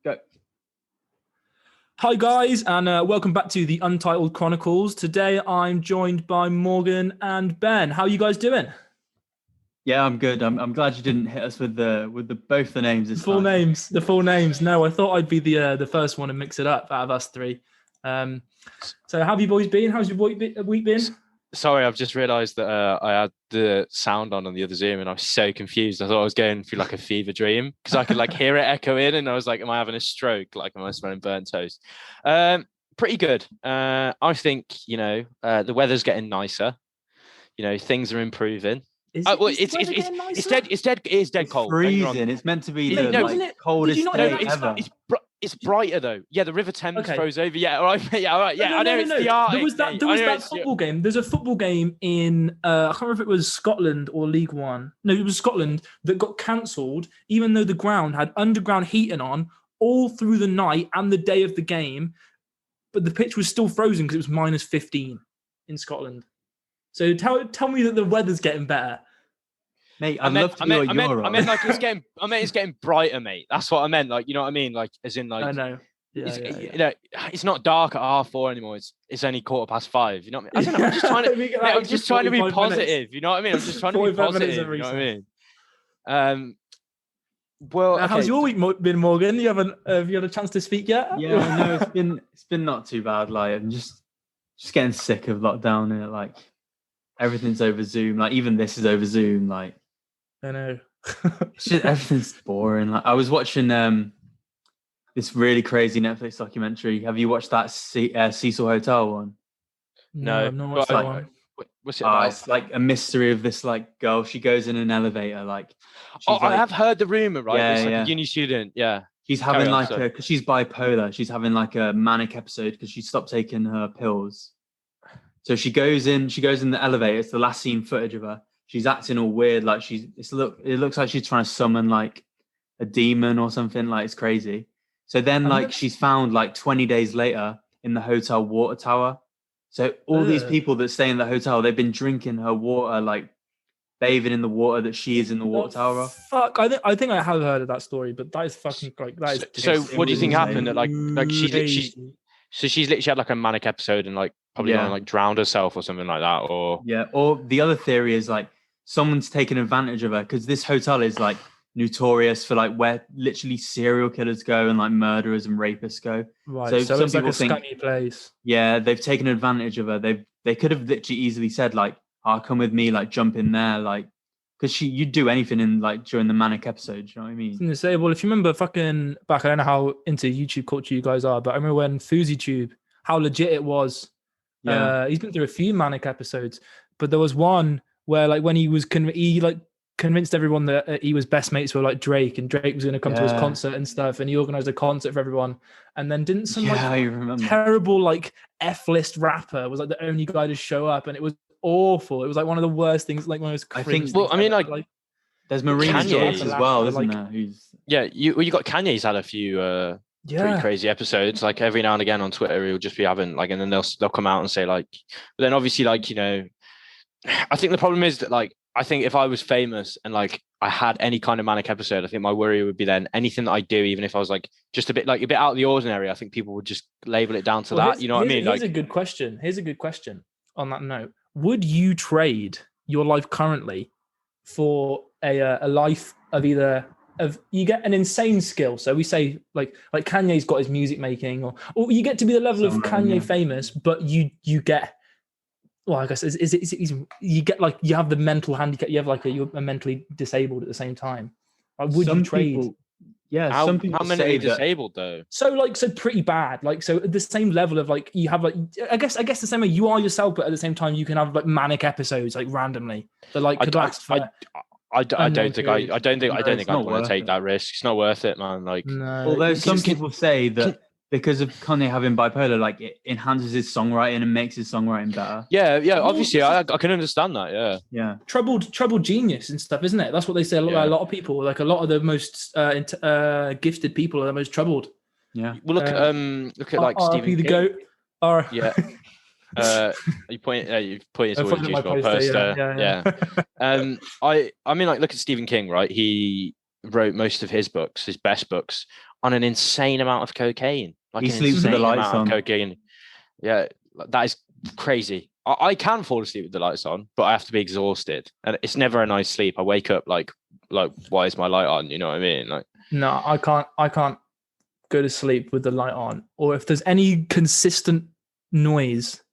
Go. Hi guys, and welcome back to the Untitled Chronicles. Today I'm joined by Morgan and Ben. How are you guys doing? Yeah, I'm good. I'm glad you didn't hit us with the both the names The this full time. names. The full names. No, I thought I'd be the first one and mix it up out of us three. So how have you boys been? How's your week been? Sorry, I've just realised that I had the sound on the other Zoom, and I was so confused. I thought I was going through like a fever dream because I could like hear it echo in, and I was like, "Am I having a stroke? Like, am I smelling burnt toast?" Pretty good. I think the weather's getting nicer. Things are improving. It's dead cold. Freezing. It's meant to be the coldest day ever. It's brighter though. Yeah, the River Thames froze over. Yeah, all right. Yeah, all right. Yeah, I know it's the Arctic. There was that football game. There's a football game in I can't remember if it was Scotland or League One. No, it was Scotland that got cancelled, even though the ground had underground heating on all through the night and the day of the game, but the pitch was still frozen because it was -15 in Scotland. So tell me that the weather's getting better. Mate, I meant like it's getting brighter, mate. That's what I meant. Like, you know what I mean? Like, as in, like, I know. Yeah. It's not dark at 4:30 anymore. It's only 5:15. You know what I mean? I don't know. I'm just trying to be positive. Minutes. You know what I mean? I'm just trying to be positive. You know what I mean? Well, now, how's your week been, Morgan? Have you had a chance to speak yet? Yeah, no, it's been not too bad. Like, I'm just getting sick of lockdown and like everything's over Zoom. Like, even this is over Zoom. Like, I know. It's just everything's boring. Like, I was watching this really crazy Netflix documentary. Have you watched that Cecil Hotel one? No, I've not watched that one. What's it about? It's like a mystery of this like girl. She goes in an elevator. Like, I have heard the rumor. Right? Yeah, it's like a uni student. Yeah. She's having because she's bipolar. She's having like a manic episode because she stopped taking her pills. So she goes in the elevator. It's the last scene footage of her. She's acting all weird, like it looks like she's trying to summon like a demon or something. Like, it's crazy. So then she's found like 20 days later in the hotel water tower. So all these people that stay in the hotel, they've been drinking her water, like bathing in the water that she is in the water tower. Fuck! I think I have heard of that story, but that is fucking like that is. So what do you think happened? That like she's literally had like a manic episode and like probably like drowned herself or something like that, or or the other theory is like someone's taken advantage of her because this hotel is like notorious for like where literally serial killers go and like murderers and rapists go. Right. So some it's people like a scummy place. Yeah, they've taken advantage of her. They could have literally easily said like, "Oh, come with me, like jump in there," like because you'd do anything in like during the manic episode. You know what I mean? I was gonna say, well, if you remember fucking back, I don't know how into YouTube culture you guys are, but I remember when FouseyTube, how legit it was. Yeah. He's been through a few manic episodes, but there was one where like when he convinced everyone that he was best mates with like Drake, and Drake was going to come to his concert and stuff, and he organized a concert for everyone. And then didn't some terrible like F-list rapper was like the only guy to show up, and it was awful. It was like one of the worst things. Like one of those. I think. Well, I mean, like there's Marina Joyce as well, isn't there? Who's you got Kanye's had a few pretty crazy episodes. Like every now and again on Twitter, he'll just be having like, and then they'll come out and say like, but then obviously like I think the problem is that like I think if I was famous and like I had any kind of manic episode, I think my worry would be then anything that I do, even if I was like just a bit out of the ordinary, I think people would just label it down to that. You know what I mean? Here's a good question. On that note, would you trade your life currently for a life of you get an insane skill? So we say like Kanye's got his music making, or you get to be the level of Kanye famous, but you get. Well, I guess you get like you have the mental handicap. You have like you're mentally disabled at the same time. Like, would you trade? Some people how mentally disabled though? So pretty bad. Like so at the same level of like you have like I guess the same way you are yourself, but at the same time you can have like manic episodes like randomly that like could last for. I don't think I want to take that risk. It's not worth it, man. Like, although some people say that. Because of Kanye having bipolar, like it enhances his songwriting and makes his songwriting better. Yeah. Obviously, I can understand that. Yeah. Troubled genius and stuff, isn't it? That's what they say. A lot of people, like a lot of the most gifted people, are the most troubled. Yeah. Well, look at like Stephen King. The goat. Yeah. You pointed towards the juice world poster. Yeah. I mean, like, look at Stephen King, right? He wrote most of his books, his best books, on an insane amount of cocaine. Like He an sleeps with the insane lights amount of on. cocaine. Yeah, that is crazy. I can fall asleep with the lights on, but I have to be exhausted, and it's never a nice sleep. I wake up like why is my light on? You know what I mean? Like, No, I can't go to sleep with the light on, or if there's any consistent noise,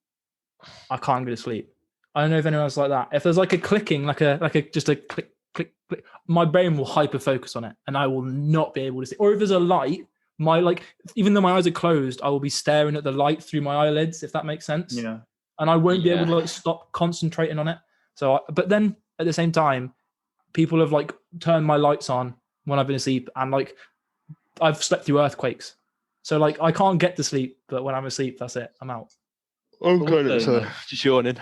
I can't go to sleep. I don't know if anyone else like that. If there's like a clicking, like a just a click, click, click, my brain will hyper focus on it, and I will not be able to see. Or if there's a light, even though my eyes are closed, I will be staring at the light through my eyelids, if that makes sense. Yeah. And I won't be able to like stop concentrating on it. So, but then at the same time, people have like turned my lights on when I've been asleep, and like I've slept through earthquakes. So like I can't get to sleep, but when I'm asleep, that's it. I'm out. so just yawning.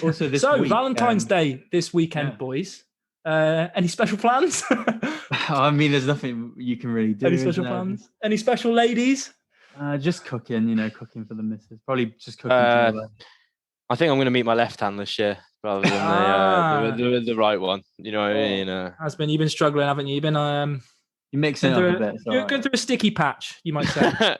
Also, this So week, Valentine's Day this weekend, boys. Any special plans? I mean, there's nothing you can really do. Any special plans? Any special ladies? Just cooking, cooking for the missus. Probably just cooking together. I think I'm going to meet my left hand this year rather than the right one. You know what I mean? You've been struggling, haven't you? You've been you're mixing it up a bit. You're going through a sticky patch, you might say.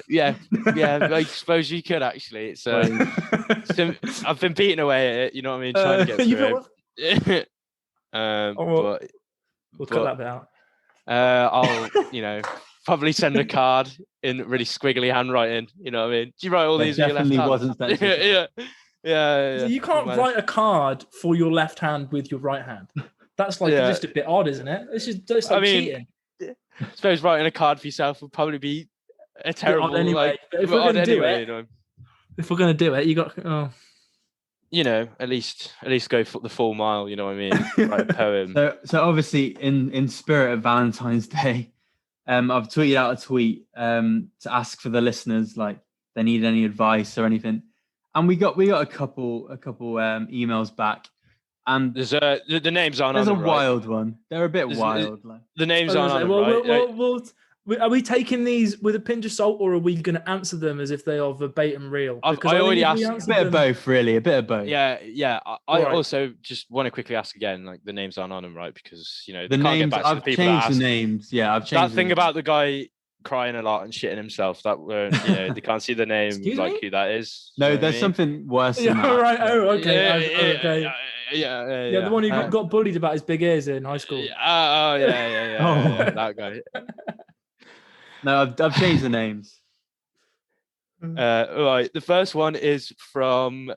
Yeah. I suppose you could actually. It's I've been beating away at it. You know what I mean? Trying to get through it. We'll cut that bit out. I'll probably send a card in really squiggly handwriting. You know what I mean? Do you write all these with your left hand? Wasn't yeah. So you can't write a card for your left hand with your right hand. That's like just a bit odd, isn't it? It's like cheating. I suppose writing a card for yourself would probably be a terrible anyway. If we're going to do it, if we're going to do it, you got at least go for the full mile. You know what I mean? Write a poem. So obviously, in spirit of Valentine's Day, I've tweeted out a tweet to ask for the listeners, like, they need any advice or anything, and we got a couple emails back. And there's the names aren't. There's a wild one. They're a bit wild. The names aren't. Are we taking these with a pinch of salt, or are we going to answer them as if they are verbatim real? I already asked. A bit of both, really. A bit of both. Yeah. I also just want to quickly ask again, like, the names aren't on them, right? Because the names. I've changed the names. Yeah, I've changed that thing about the guy crying a lot and shitting himself. That they can't see the name, who that is. No, there's something worse than that. Right. Oh, okay. Okay. Yeah, the one who got bullied about his big ears in high school. Yeah, that guy. No, I've changed the names. All right, the first one is from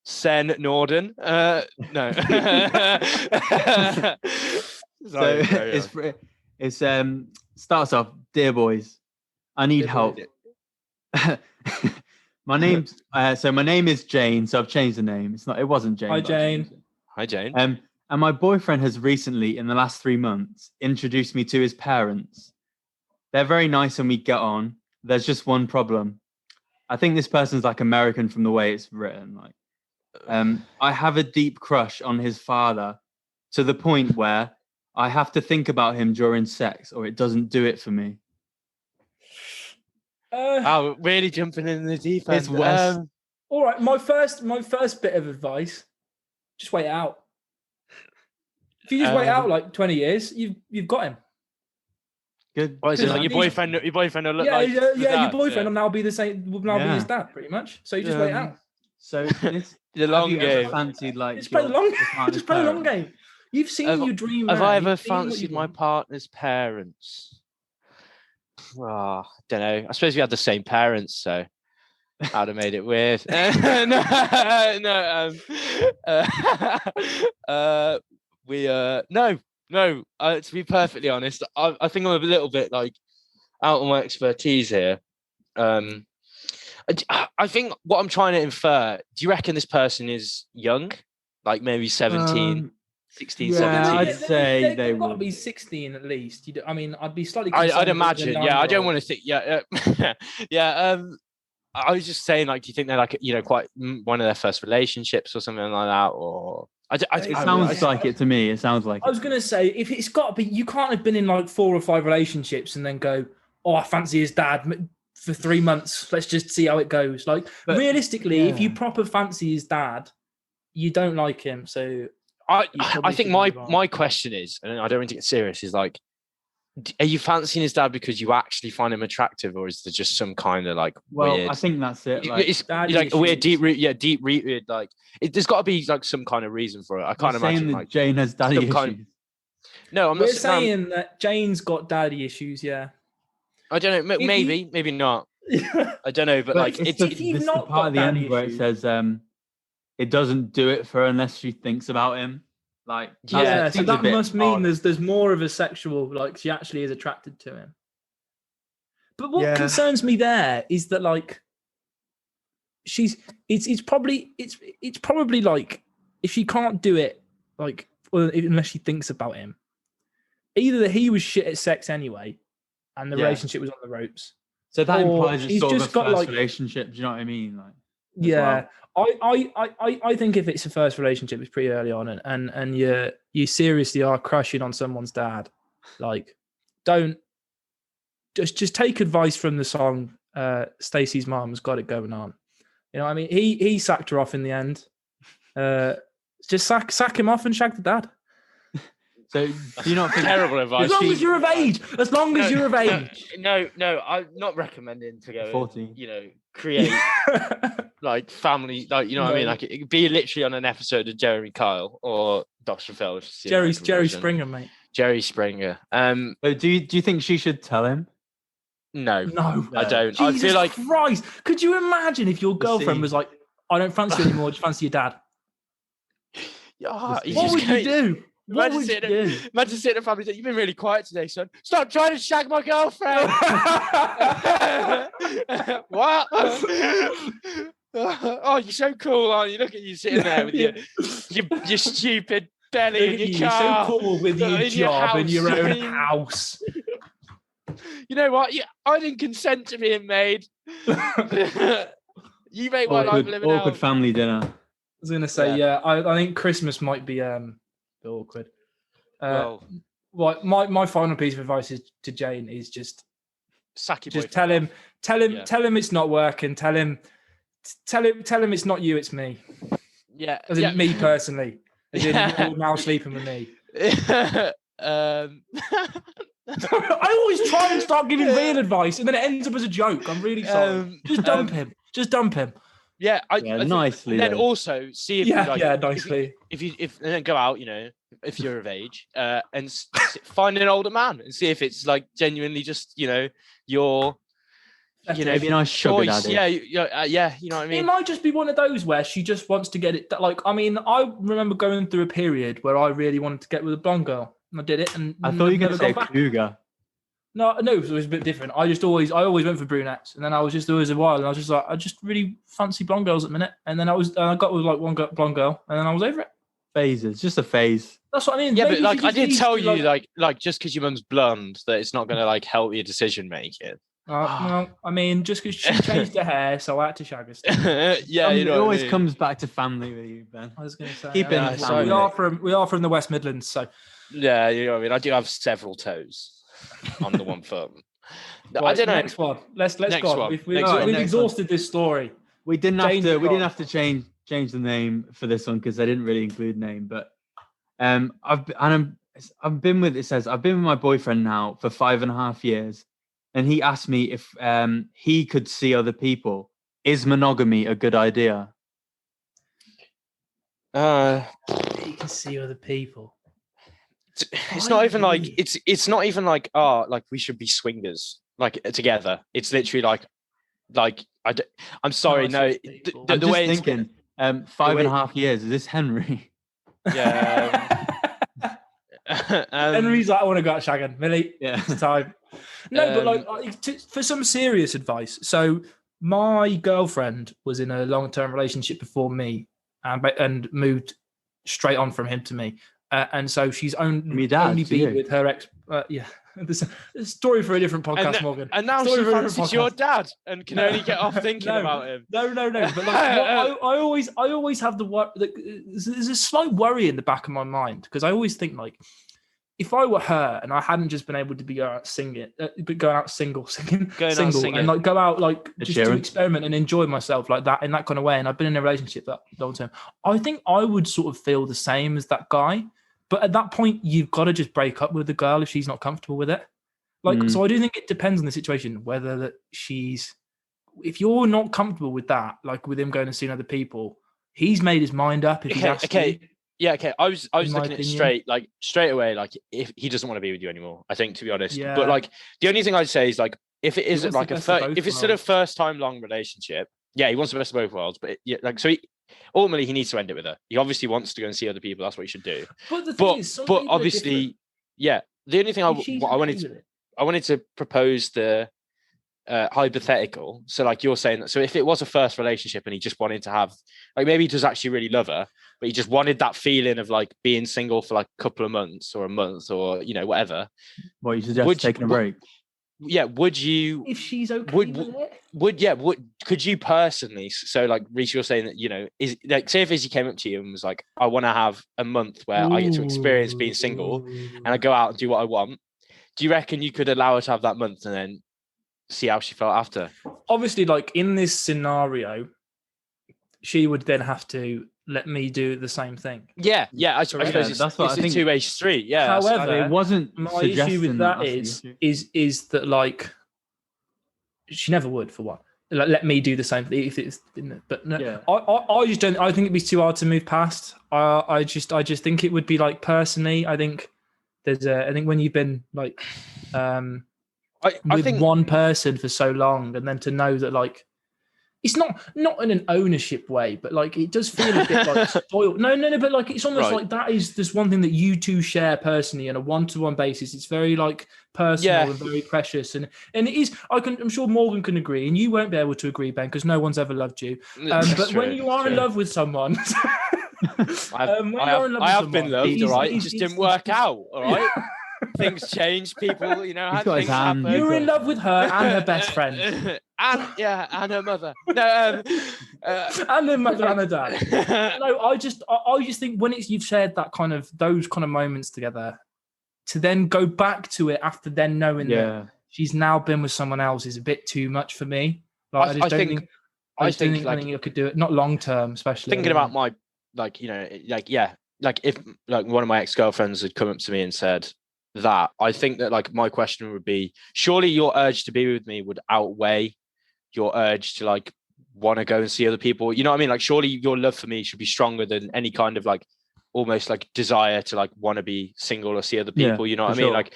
Sen Norden. No. Sorry, it's starts off, dear boys, I need help. My name is Jane, so I've changed the name. It wasn't Jane. Hi Jane. Hi Jane. And my boyfriend has recently, in the last 3 months, introduced me to his parents. They're very nice and we get on. There's just one problem. I think this person's like American from the way it's written. Like, I have a deep crush on his father to the point where I have to think about him during sex, or it doesn't do it for me. Really jumping in the deep end. It's West. All right, my first bit of advice: just wait it out. If you just wait out like 20 years, you've got him. Good. What is it, like your boyfriend will look like your boyfriend will now be the same. Will now be his dad, pretty much. So you just wait out. So the long game. Fancied like just play the long game. You've seen your dream. Have I ever fancied my partner's parents? I don't know. I suppose we had the same parents, so I'd have made it weird. No. To be perfectly honest, I think I'm a little bit like out of my expertise here. I think what I'm trying to infer, do you reckon this person is young? Like maybe 17, 16, 17? I'd say they would. Got to be 16 at least. I mean, I'd be slightly I'd imagine. Yeah, I don't want to think. Yeah. I was just saying, like, do you think they're like, quite one of their first relationships or something like that? Or it sounds like it to me. It sounds like I was going to say, if it's got to be, you can't have been in like 4 or 5 relationships and then go, oh, I fancy his dad for 3 months. Let's just see how it goes. Like, realistically, if you proper fancy his dad, you don't like him. So I think my question is, and I don't want to get serious, is like, Are you fancying his dad because you actually find him attractive, or is there just some kind of like weird? I think that's it. Like, it's like a weird, deep rooted. Like there's got to be like some kind of reason for it. I can't imagine saying that like Jane has daddy issues. No, I'm We're not saying that Jane's got daddy issues. Yeah. I don't know. Maybe not. I don't know, but like it's the part at the end where it says it doesn't do it for her unless she thinks about him. Like so that must mean there's more of a sexual, like she actually is attracted to him. But what concerns me there is that like it's probably like if she can't do it like unless she thinks about him, either that he was shit at sex anyway and the relationship was on the ropes. So that implies it's sort of a first relationship. Do you know what I mean? Like, yeah, I think if it's a first relationship, it's pretty early on, and you seriously are crushing on someone's dad. Like, don't just take advice from the song. Stacey's mum's got it going on. You know what I mean? He sacked her off in the end. Just sack him off and shag the dad. So do you not think terrible advice? As long as you're of age. As long as you're of age. No, I'm not recommending to go 14. You know, create like family, like you know what I mean? Like it could be literally on an episode of Jeremy Kyle or Dr. Phil. Jerry Springer, mate. Jerry Springer. So do you think she should tell him? No, I don't. Jesus I feel like Christ. Could you imagine if your girlfriend was like, I don't fancy you anymore, I just fancy your dad? What would you do? Imagine sitting in a family saying, "You've been really quiet today, son. Stop trying to shag my girlfriend." What? Oh, you're so cool, aren't you? Look at you sitting there with your stupid belly in your car. You're so cool with your job and your own house. You know what? I didn't consent to being made. You make my life living awkward family dinner. I was gonna say, I think Christmas might be awkward. My final piece of advice is to Jane is just tell him it's not working. Tell him it's not you, it's me. Yeah, as in me personally. As in you're now sleeping with me. I always try and start giving real advice, and then it ends up as a joke. I'm really sorry. Just dump him. Just dump him. Yeah, nicely. And then also see if nicely. If and then go out, you know, if you're of age, and find an older man and see if it's like genuinely just your maybe a nice sugar daddy. Yeah, you know what I mean. It might just be one of those where she just wants to get it. Like, I mean, I remember going through a period where I really wanted to get with a blonde girl, and I did it. And I thought you were going to say cougar. No, it was a bit different. I always went for brunettes, and then there was a while, and I was just like, I just really fancy blonde girls at the minute, and then I got with like one blonde girl, and then I was over it. Phases, just a phase. That's what I mean. Yeah, maybe but like I did tell you, like just because your mum's blonde, that it's not going to like help your decision making. Well, I mean, just because she changed her hair, so I had to shag her still. Yeah, it always comes back to family with you, Ben. I was going to say, we are from the West Midlands, so yeah, you know what I mean. I do have several toes on the one foot. Right, I don't know. Next one. Let's go on. We've exhausted this story. We didn't have to change the name for this one because they didn't really include name. But I've been with my boyfriend now for 5.5 years, and he asked me if he could see other people. Is monogamy a good idea? He can see other people. It's not even like it's not even like like we should be swingers like together. It's literally like I'm sorry, no. I'm just thinking 5.5 years. Is this Henry? Yeah. Henry's like, I want to go out shagging. Millie, it's time. No, but like for some serious advice. So my girlfriend was in a long-term relationship before me, and moved straight on from him to me. And so she's only been with her ex. There's a story for a different podcast, Morgan. And now she fancies your dad and can only get off thinking about him. No. But like, I always have there's a slight worry in the back of my mind because I always think like, if I were her and I hadn't just been able to go out single, and like go out like just to experiment and enjoy myself like that in that kind of way, and I've been in a relationship that long term, I think I would sort of feel the same as that guy. But at that point, you've got to just break up with the girl if she's not comfortable with it. Like, so I do think it depends on the situation, whether that if you're not comfortable with that, like with him going and seeing other people, he's made his mind up if he's asked you. Yeah, okay. I was looking at opinion. it straight away, like if he doesn't want to be with you anymore, I think, to be honest. Yeah. But like the only thing I'd say is like if it isn't like if it's still a first time long relationship, yeah, he wants the best of both worlds. But yeah, like so ultimately he needs to end it with her. He obviously wants to go and see other people, that's what he should do. But the thing is, but obviously, yeah, the only thing I wanted to propose the hypothetical. So like you're saying that, so if it was a first relationship and he just wanted to have, like, maybe he does actually really love her, but he just wanted that feeling of like being single for like a couple of months or a month or, you know, whatever. Well, you suggest taking a break. Yeah, would you, if she's okay with it? Could you personally, so like Reece, you're saying that, you know, is like, say if Izzy came up to you and was like, I want to have a month where I get to experience being single and I go out and do what I want, do you reckon you could allow her to have that month and then see how she felt after? Obviously, like in this scenario, she would then have to let me do the same thing. Yeah. I suppose that's what I think. A two-way street. Yeah. However, it wasn't my issue with that is that like she never would, for one. Like, let me do the same thing if it's. But no, Yeah. I just don't. I think it'd be too hard to move past. I just think it would be like, personally, I think I think when you've been like I think one person for so long, and then to know that like it's not in an ownership way, but like it does feel a bit like spoiled. No, but like it's almost like that is just one thing that you two share personally on a one-to-one basis. It's very like personal and very precious, and it is. I'm sure Morgan can agree, and you won't be able to agree, Ben, because no one's ever loved you. But when you are in love with someone, I have been loved. All right, it just didn't work out. All right. Things change, people, you know. Things happen. You were in love with her and her best friend, and her mother. No, and her mother and her dad. No, I just think when you've shared those kind of moments together, to then go back to it after then knowing that she's now been with someone else is a bit too much for me. Like, I think I could do it, not long term, especially. Thinking about my, like, you know, like if like one of my ex-girlfriends had come up to me and said that, I think that like my question would be, surely your urge to be with me would outweigh your urge to like want to go and see other people. You know what I mean? Like, surely your love for me should be stronger than any kind of like almost like desire to like want to be single or see other people. You know what I mean? Like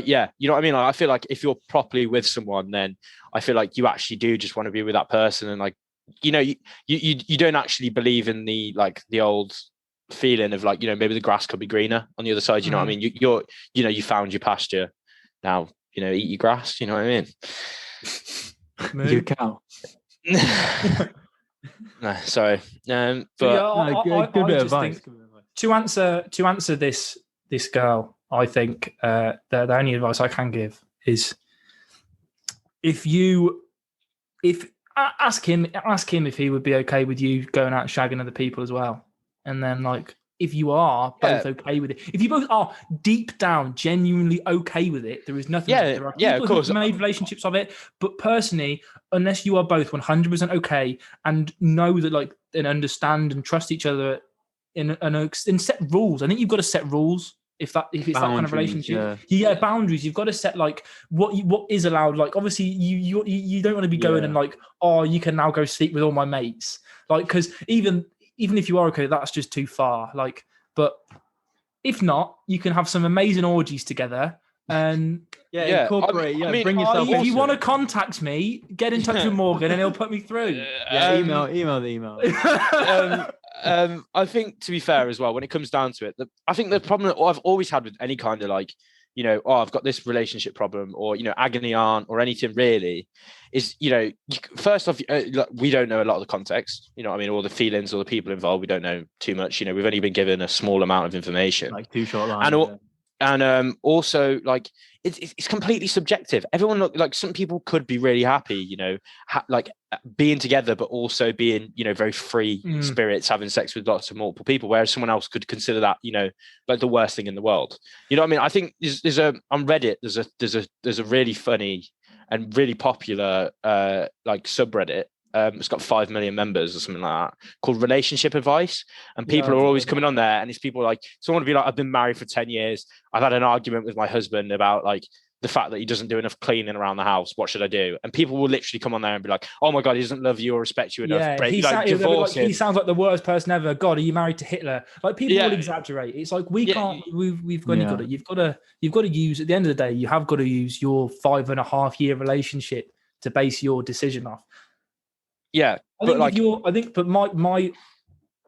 yeah, you know what I mean? Like, I feel like if you're properly with someone, then I feel like you actually do just want to be with that person, and like, you know, you don't actually believe in the like the old feeling of like, you know, maybe the grass could be greener on the other side. You know what I mean? You found your pasture. Now, you know, eat your grass. You know what I mean? You cow. No, sorry. But good bit of advice. To answer this girl, I think the only advice I can give is ask him if he would be okay with you going out shagging other people as well. And then, like, if you are both okay with it, if you both are deep down genuinely okay with it, there is nothing. There are people of course, who've made relationships of it, but personally, unless you are both 100% okay and know that, like, and understand and trust each other and set rules. I think you've got to set rules. If it's boundaries, that kind of relationship, boundaries. You've got to set like what is allowed. Like, obviously, you don't want to be going and like, oh, you can now go sleep with all my mates. Like, because even if you are okay, that's just too far. Like, but if not, you can have some amazing orgies together. And incorporate. Bring yourself. If you want to contact me, get in touch with Morgan, and he'll put me through. Email the email. I think, to be fair as well, when it comes down to it, I think the problem that I've always had with any kind of like, you know, I've got this relationship problem, or, you know, agony aunt or anything really, is, you know, first off, we don't know a lot of the context, you know what I mean, or the feelings or the people involved. We don't know too much, you know, we've only been given a small amount of information. Like 2 short lines. And also, like, it's completely subjective. Everyone, like, some people could be really happy, you know, like being together, but also being, you know, very free spirits, having sex with lots of multiple people, whereas someone else could consider that, you know, like the worst thing in the world. You know what I mean? I think there's on Reddit, there's a really funny and really popular like subreddit. It's got 5 million members or something like that, called Relationship Advice. And people are always coming on there, and it's people like, someone would be like, I've been married for 10 years. I've had an argument with my husband about like the fact that he doesn't do enough cleaning around the house. What should I do? And people will literally come on there and be like, oh my God, he doesn't love you or respect you enough. Yeah, Divorce him. He sounds like the worst person ever. God, are you married to Hitler? Like people will exaggerate. It's like we've got to, you've got to use, at the end of the day, you have got to use your 5.5 year relationship to base your decision off. Yeah. But my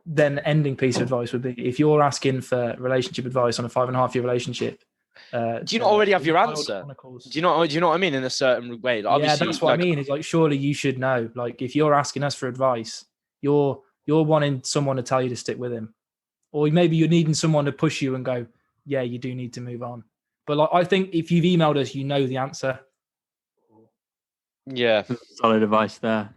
then ending piece of advice would be, if you're asking for relationship advice on a 5.5 year relationship, do you not already have your answer? Do you know what I mean? In a certain way, like, yeah, that's what I mean. It's like, surely you should know. Like, if you're asking us for advice, you're wanting someone to tell you to stick with him, or maybe you're needing someone to push you and go, yeah, you do need to move on. But like, I think if you've emailed us, you know the answer. Yeah, solid advice there.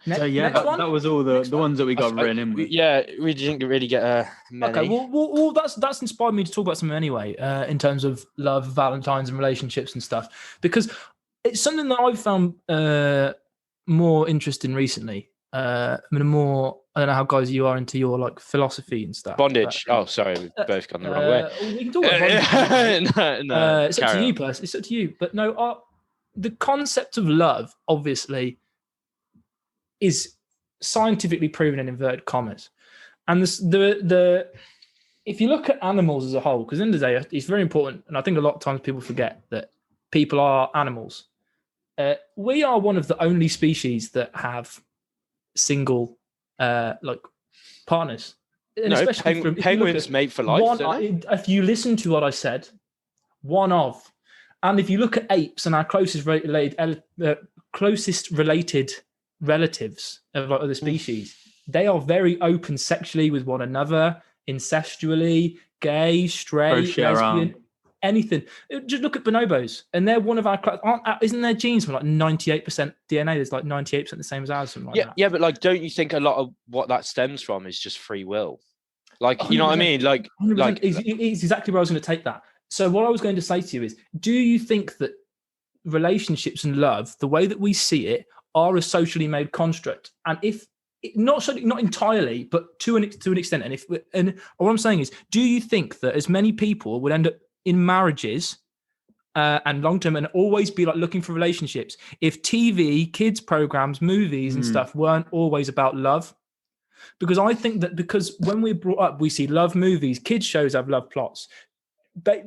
So yeah, that was all the ones that we got written in with. Yeah, we didn't really get many. Okay, well, that's inspired me to talk about something anyway, in terms of love, Valentines, and relationships and stuff, because it's something that I've found more interesting recently. I don't know how guys you are into your like philosophy and stuff. Bondage. Sorry, we've both gone the wrong way. We can talk about bondage. No, it's up to you, person. It's up to you. But no, the concept of love, obviously, is scientifically proven in inverted commas. And the if you look at animals as a whole, because at the end of the day, it's very important, and I think a lot of times people forget that people are animals. We are one of the only species that have single like partners. And especially penguins mate for life. If you listen to what I said, one of, and if you look at apes and our closest related relatives of like other species, they are very open sexually with one another, incestually, gay, straight, lesbian, anything. Just look at bonobos, and they're one of our. Isn't their genes from like 98% DNA? There's like 98% the same as ours. Something like that. Yeah, but like, don't you think a lot of what that stems from is just free will? Like, you know what I mean? Like it's exactly where I was going to take that. So what I was going to say to you is, do you think that relationships and love, the way that we see it, are a socially made construct? And if not entirely, but to an extent, and what I'm saying is, do you think that as many people would end up in marriages and long term and always be like looking for relationships if TV, kids programs, movies and stuff weren't always about love? Because I think that because when we're brought up, we see love movies, kids shows have love plots,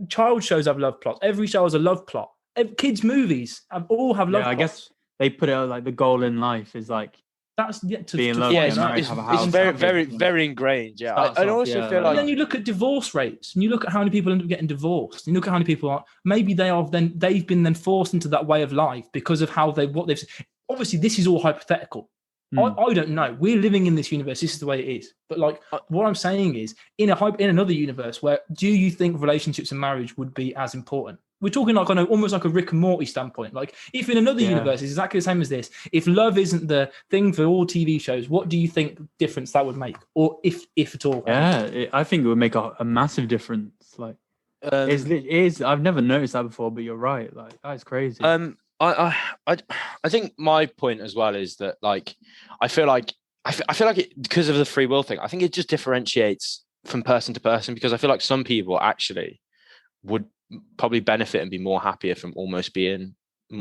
child shows have love plots. Every show has a love plot. Kids movies all have love plots. I guess they put it out like the goal in life is like that's to be in love. Yeah, it's very, very, very ingrained. Yeah, I also feel like. And then you look at divorce rates, and you look at how many people end up getting divorced, and you look at how many people are. Maybe they've been forced into that way of life because of how what they've. Obviously, this is all hypothetical. I don't know. We're living in this universe. This is the way it is. But like, what I'm saying is, in another universe, where do you think relationships and marriage would be as important? We're talking like on almost like a Rick and Morty standpoint. Like, if in another universe it's exactly the same as this, if love isn't the thing for all TV shows, what do you think difference that would make, or if at all? Yeah, I think it would make a massive difference. Like, it is. I've never noticed that before, but you're right. Like, that's crazy. I think my point as well is that, like, I feel like it, because of the free will thing, I think it just differentiates from person to person, because I feel like some people actually would probably benefit and be more happier from almost being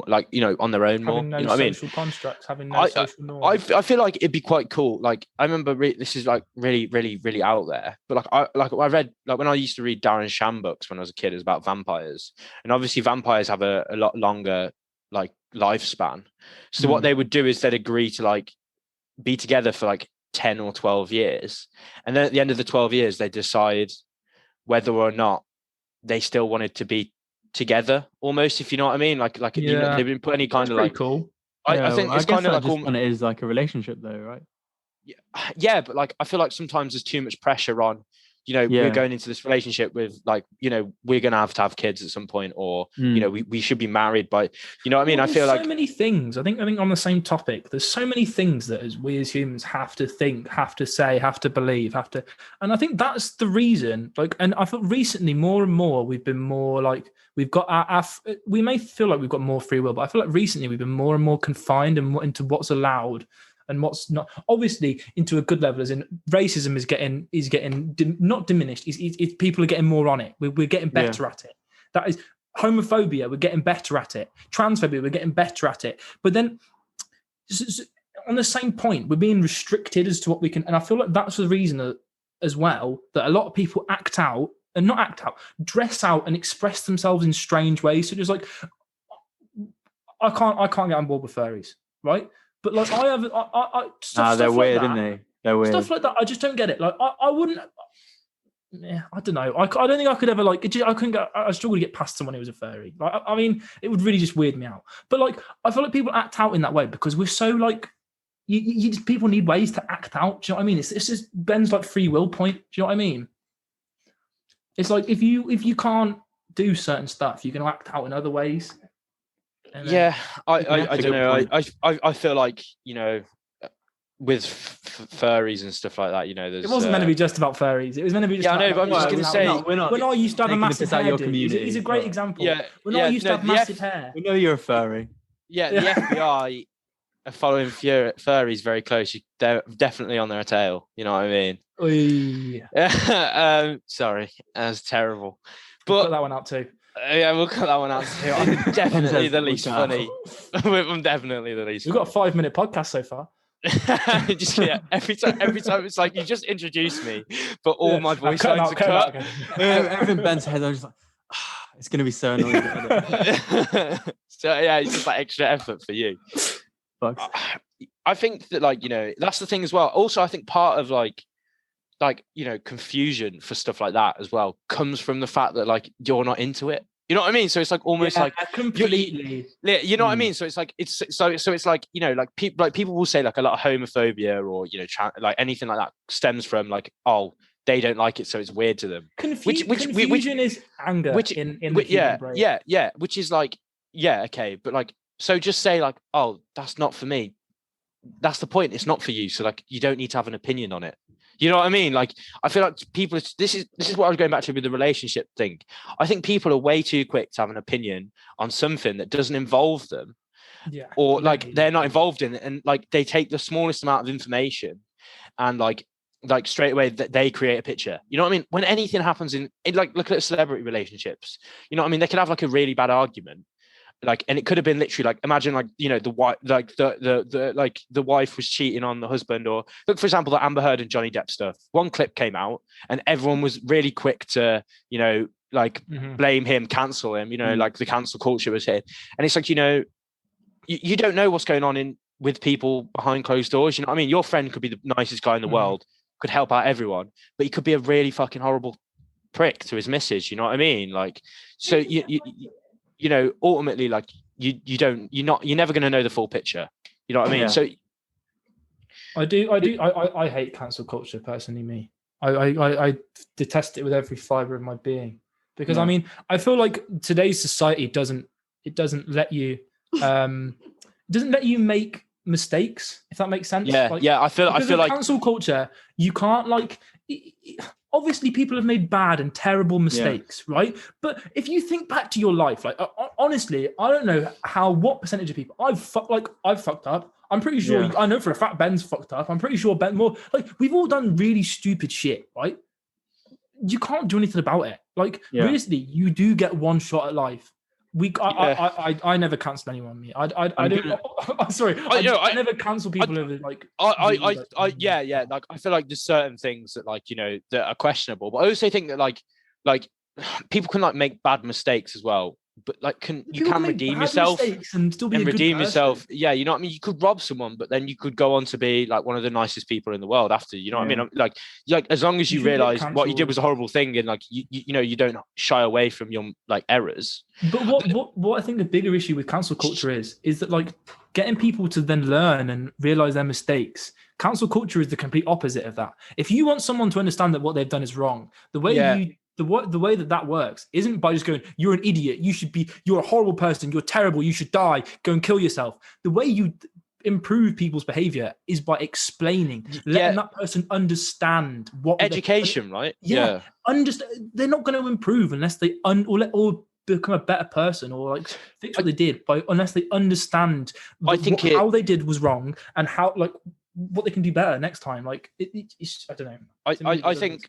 like, you know, on their own more. Having no social constructs, having no social norms. I feel like it'd be quite cool. Like, I remember this is like really, really, really out there, but I read, like, when I used to read Darren Shan books when I was a kid, it was about vampires, and obviously vampires have a lot longer like lifespan. So what they would do is they'd agree to like be together for like 10 or 12 years, and then at the end of the 12 years they decide whether or not they still wanted to be together, almost, if you know what I mean. Like you know, they've been put any kind of like cool. I think it's kind of like when it is like a relationship though, right? Yeah, but like I feel like sometimes there's too much pressure on, you know, we're going into this relationship with, like, you know, we're gonna have to have kids at some point, or you know, we should be married by, you know what I mean? I feel like so many things. I think on the same topic, there's so many things that we as humans have to think, have to say, have to believe, and I think that's the reason. Like, and I feel recently more and more we've been more like we've got we may feel like we've got more free will, but I feel like recently we've been more and more confined and more into what's allowed. and what's not. Obviously, into a good level, as in racism is getting not diminished. It's people are getting more on it. We're getting better at it. That is homophobia. We're getting better at it. Transphobia. We're getting better at it. But then, on the same point, we're being restricted as to what we can. And I feel like that's the reason as well that a lot of people dress out and express themselves in strange ways. So just like, I can't get on board with furries, right? But like they're weird, aren't they? They're weird. Stuff like that, I just don't get it. Like I wouldn't. Yeah, I don't know. I don't think I could ever like. I struggle to get past someone who was a furry. Like I mean, it would really just weird me out. But like, I feel like people act out in that way because we're so like. People need ways to act out. Do you know what I mean? It's just Ben's like free will point. Do you know what I mean? It's like if you can't do certain stuff, you can act out in other ways. Yeah, I don't know. I feel like, you know, with furries and stuff like that, you know, there's. It wasn't meant to be just about furries. It was meant to be just. Yeah, I know, but I'm just going to say, when I used to have a massive hair, he's a great example. Yeah, when I used to have massive hair. We know you're a furry. Yeah, the FBI are following furries very close. They're definitely on their tail. You know what I mean? Sorry, that's terrible. But cut that one out too. Yeah, we'll cut that one out too. I'm definitely the least funny. I'm definitely the least. We've got a 5-minute podcast so far. Just every time it's like you just introduced me, but all my voice lines are cut. Everything Ben's head, I'm just like, it's gonna be so annoying. So yeah, it's just like extra effort for you. I think that, like, you know, that's the thing as well. Also, I think part of like you know, confusion for stuff like that as well comes from the fact that like you're not into it. You know what I mean? So it's like almost like completely. You know what I mean? So it's like it's like, you know, like people will say like a lot of homophobia or, you know, like anything like that stems from like, oh, they don't like it, so it's weird to them. Confusion is anger. Which is like, yeah, okay, but like, so just say like, oh, that's not for me. That's the point. It's not for you. So like, you don't need to have an opinion on it. You know what I mean? Like, I feel like people, this is what I was going back to with the relationship thing. I think people are way too quick to have an opinion on something that doesn't involve them. Yeah. Or like they're not involved in it. And like, they take the smallest amount of information and like straight away that they create a picture. You know what I mean? When anything happens in like, look at celebrity relationships, you know what I mean? They could have like a really bad argument. Like, and it could have been literally like, imagine like, you know, the wife, like the wife was cheating on the husband, or look, for example, the Amber Heard and Johnny Depp stuff. One clip came out and everyone was really quick to, you know, like blame him, cancel him, you know, like the cancel culture was here. And it's like, you know, you don't know what's going on with people behind closed doors. You know what I mean? Your friend could be the nicest guy in the world, could help out everyone, but he could be a really fucking horrible prick to his missus. You know what I mean? Like, so you know, ultimately, like you're never going to know the full picture. You know what I mean? Yeah. So I hate cancel culture personally. Me, I detest it with every fiber of my being, because I mean, I feel like today's society doesn't let you make mistakes, if that makes sense. Yeah, like, yeah. I feel like cancel culture, you can't like. Obviously, people have made bad and terrible mistakes, right? But if you think back to your life, like honestly, I don't know what percentage of people I've fucked up. I'm pretty sure. I know for a fact Ben's fucked up. I'm pretty sure Ben more. Like, we've all done really stupid shit, right? You can't do anything about it. Like, realistically, you do get one shot at life. I never cancel anyone. Me, I don't. I'm sorry. I never cancel people over like. Yeah. Like, I feel like there's certain things that, like, you know, that are questionable. But I also think that like people can like make bad mistakes as well. But like, you can redeem yourself and still be a redeem good yourself. Yeah, you know what I mean. You could rob someone, but then you could go on to be like one of the nicest people in the world after. You know what I mean? Like as long as you realize what you did was a horrible thing, and like you know, you don't shy away from your like errors. But what I think the bigger issue with cancel culture is that like getting people to then learn and realize their mistakes. Cancel culture is the complete opposite of that. If you want someone to understand that what they've done is wrong, the way that works isn't by just going, you're an idiot, you're a horrible person, you're terrible, you should die, go and kill yourself. The way you improve people's behavior is by explaining, letting that person understand what education, right? Yeah. Understand. They're not going to improve unless they or become a better person or like fix what they did unless they understand how they did was wrong and how like what they can do better next time. Like it's, I don't know. I think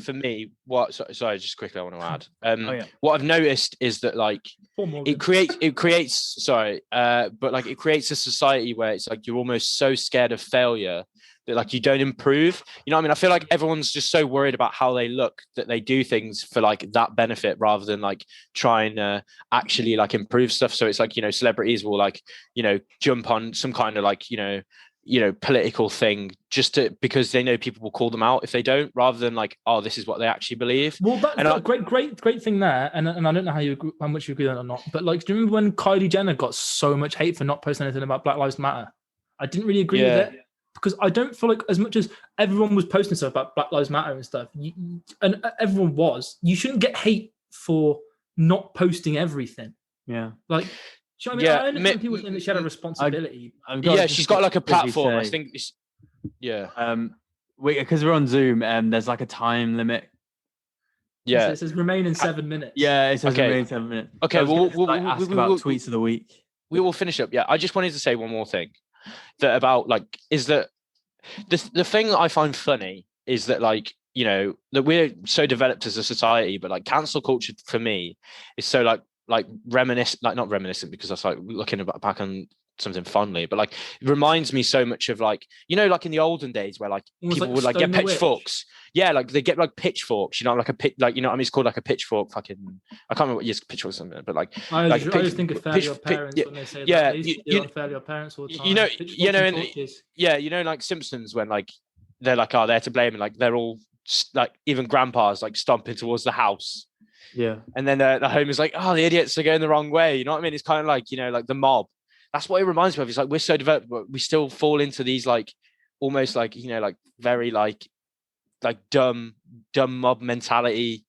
for me, sorry, just quickly I want to add. What I've noticed is that like it creates but like it creates a society where it's like you're almost so scared of failure that like you don't improve. You know what I mean? I feel like everyone's just so worried about how they look that they do things for like that benefit rather than like trying to actually like improve stuff. So it's like, you know, celebrities will like, you know, jump on some kind of like, you know, political thing just because they know people will call them out if they don't, rather than like, oh, this is what they actually believe. Well, that's a great thing there. And I don't know how much you agree on it or not, but like, do you remember when Kylie Jenner got so much hate for not posting anything about Black Lives Matter? I didn't really agree with it. Because I don't feel like as much as everyone was posting stuff about Black Lives Matter and stuff, and everyone was, you shouldn't get hate for not posting everything. Yeah. Like, do you know what I mean? I understand people saying that she had a responsibility. She's got like a platform. I think. Because we're on Zoom, there's like a time limit. Yeah. It says remain in 7 minutes. Yeah, it says remain in 7 minutes. Okay, we'll ask about tweets of the week. We will finish up. Yeah, I just wanted to say one more thing. That about like is that the thing that I find funny is that like, you know, that we're so developed as a society, but like cancel culture for me is so like not reminiscent because I was like looking back on something fondly, but like it reminds me so much of like, you know, like in the olden days where like people would like get pitchforks. Yeah, like they get like pitchforks, you know, like like, you know what I mean? It's called like a pitchfork fucking, I can't remember what years pitchfork or something, but like I just think of Fairly Odd Parents when they say that. They on Fairly Odd Parents all the time. You know, like Simpsons when like they're like, oh, they're to blame, and like they're all like even grandpas like stomping towards the house. Yeah. And then the home is like, oh, the idiots are going the wrong way. You know what I mean? It's kind of like, you know, like the mob. That's what it reminds me of. It's like we're so developed, but we still fall into these like almost like, you know, like very like dumb mob mentality,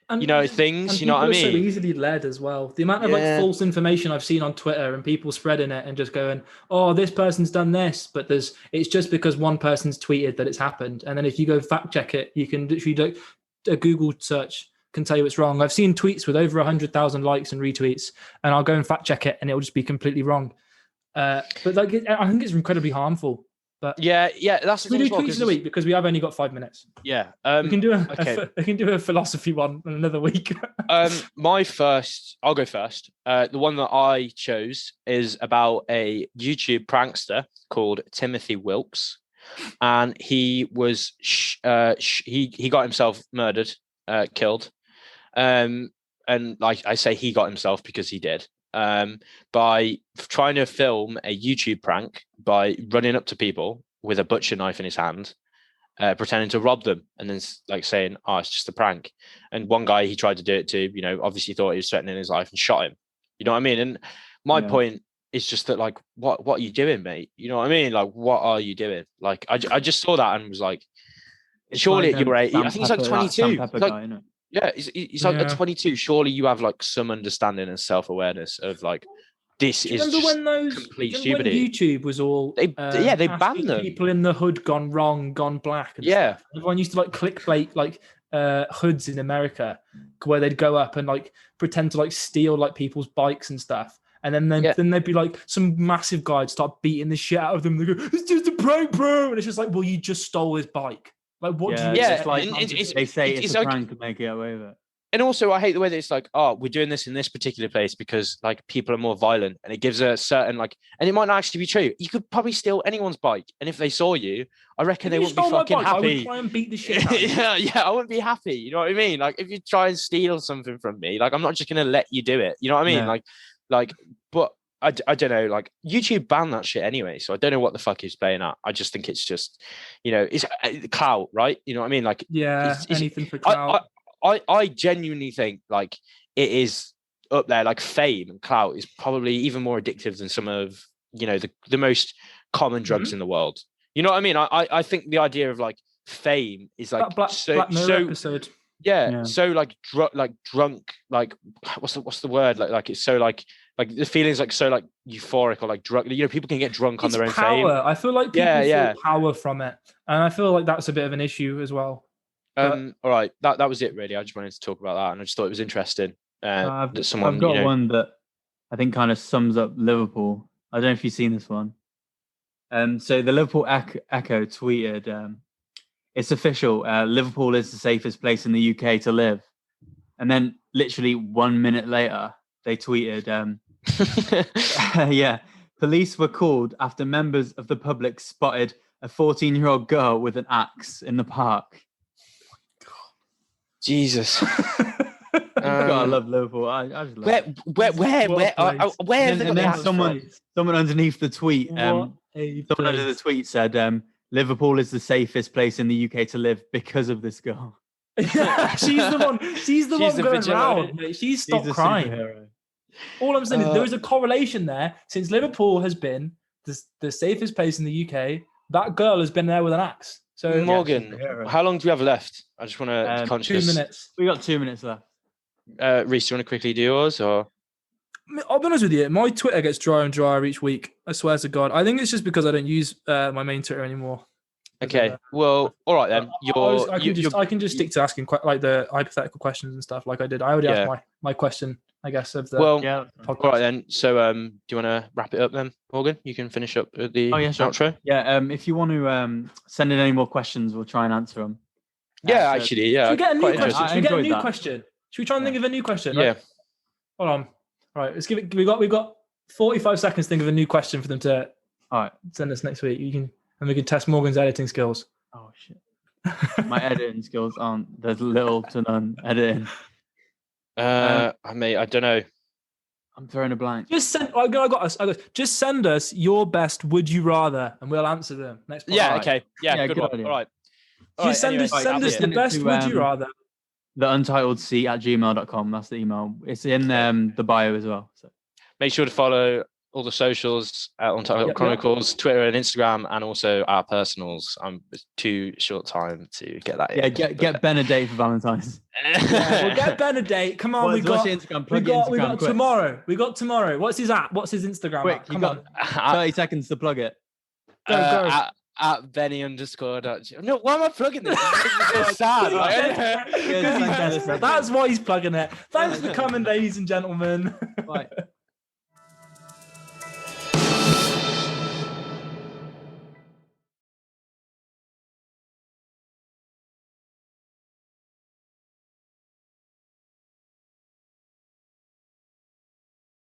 and, you know, things. You know what I mean? So easily led as well. The amount of like false information I've seen on Twitter and people spreading it and just going, "Oh, this person's done this," but it's just because one person's tweeted that it's happened, and then if you go fact check it, you can literally do a Google search can tell you it's wrong. I've seen tweets with over 100,000 likes and retweets, and I'll go and fact check it, and it'll just be completely wrong. But like, I think it's incredibly harmful. But that's we do tweets of the week because we have only got 5 minutes. Yeah, we can do a philosophy one another week. I'll go first. The one that I chose is about a YouTube prankster called Timothy Wilkes, and he was he got himself murdered, killed, and like I say, he got himself because he did. By trying to film a YouTube prank by running up to people with a butcher knife in his hand, pretending to rob them, and then like saying, "Oh, it's just a prank." And one guy he tried to do it to, you know, obviously thought he was threatening his life and shot him. You know what I mean? And my point is just that, like, what are you doing, mate? You know what I mean? Like, what are you doing? Like, I just saw that and was like, surely at your age, I think he's like 22. Yeah, he's like at 22. Surely you have like some understanding and self-awareness of like this is just complete stupidity. When YouTube was all they banned them. People in the hood gone wrong, gone black. And stuff. Everyone used to like clickbait like hoods in America where they'd go up and like pretend to like steal like people's bikes and stuff. And then they'd be like some massive guy start beating the shit out of them. They go, "It's just a prank, bro," and it's just like, well, you just stole his bike. Like, what do you? Yeah, it's like they say it's a prank to make it away with it. And also, I hate the way that it's like, oh, we're doing this in this particular place because like people are more violent, and it gives a certain like, and it might not actually be true. You could probably steal anyone's bike, and if they saw you, I reckon they wouldn't be fucking happy. I would try and beat the shit out of you. I wouldn't be happy. You know what I mean? Like, if you try and steal something from me, like I'm not just gonna let you do it. You know what I mean? Like, but I don't know. Like, YouTube banned that shit anyway, so I don't know what the fuck he's playing at. I just think it's just, you know, it's clout, right? You know what I mean? Like, it's anything for clout. I genuinely think like it is up there. Like, fame and clout is probably even more addictive than some of, you know, the most common drugs in the world. You know what I mean? I think the idea of like fame is like that Black Mirror episode. So like drunk, like what's the word? Like it's so like the feeling's like so like euphoric or like drunk. You know, people can get drunk on their own fame. I feel like people feel power from it, and I feel like that's a bit of an issue as well. All right, that was it really. I just wanted to talk about that, and I just thought it was interesting. That someone, I've got one that I think kind of sums up Liverpool. I don't know if you've seen this one. So the Liverpool Echo tweeted, "It's official. Liverpool is the safest place in the UK to live." And then, literally 1 minute later, they tweeted, "Yeah, police were called after members of the public spotted a 14-year-old girl with an axe in the park." Jesus. God, I love Liverpool. I just love it. Where? And then someone underneath the tweet, someone Someone under the tweet said, "Liverpool is the safest place in the UK to live because of this girl." She's the one. She's the one going around. Mate. She's stopped crying. Superhero. All I'm saying is there is a correlation there. Since Liverpool has been the safest place in the UK, that girl has been there with an axe. So Morgan, how long do we have left? I just want to 2 minutes. We got 2 minutes left. Reece, do you want to quickly do yours, or? I'll be honest with you. My Twitter gets drier and drier each week. I swear to God. I think it's just because I don't use my main Twitter anymore. Okay. Well, all right then. I can just stick to asking like the hypothetical questions and stuff, like I did. I already asked my question, I guess, of the podcast. All right then. So, do you want to wrap it up then, Morgan? You can finish up with the outro. Yeah. If you want to send in any more questions, we'll try and answer them. Yeah, actually, yeah. Should we get a new question? Should we get a new question? Should we try and think of a new question? Right? Yeah. Hold on. All right. Let's give it. We got 45 seconds to think of a new question for them to send us next week. And we can test Morgan's editing skills. Oh shit. My editing skills aren't. There's little to none editing. I don't know. I'm throwing a blank. Just send. I got us. Just send us your best. Would you rather, and we'll answer them next. Yeah. Okay. Yeah. Good one. Idea. All right. Just send us the best. Would you rather? The untitledc@gmail.com. That's the email. It's in the bio as well. So make sure to follow all the socials at Untitled Chronicles, Twitter and Instagram, and also our personals. It's too short time to get that. Yeah, get Ben a date for Valentine's. We'll get Ben a date. Come on, we got tomorrow. We got tomorrow. What's his app? What's his Instagram? Quick, you got 30 seconds to plug it. Go. At Benny _. No, why am I plugging this? It's so sad. That's why he's plugging it. Thanks for coming, ladies and gentlemen. Bye.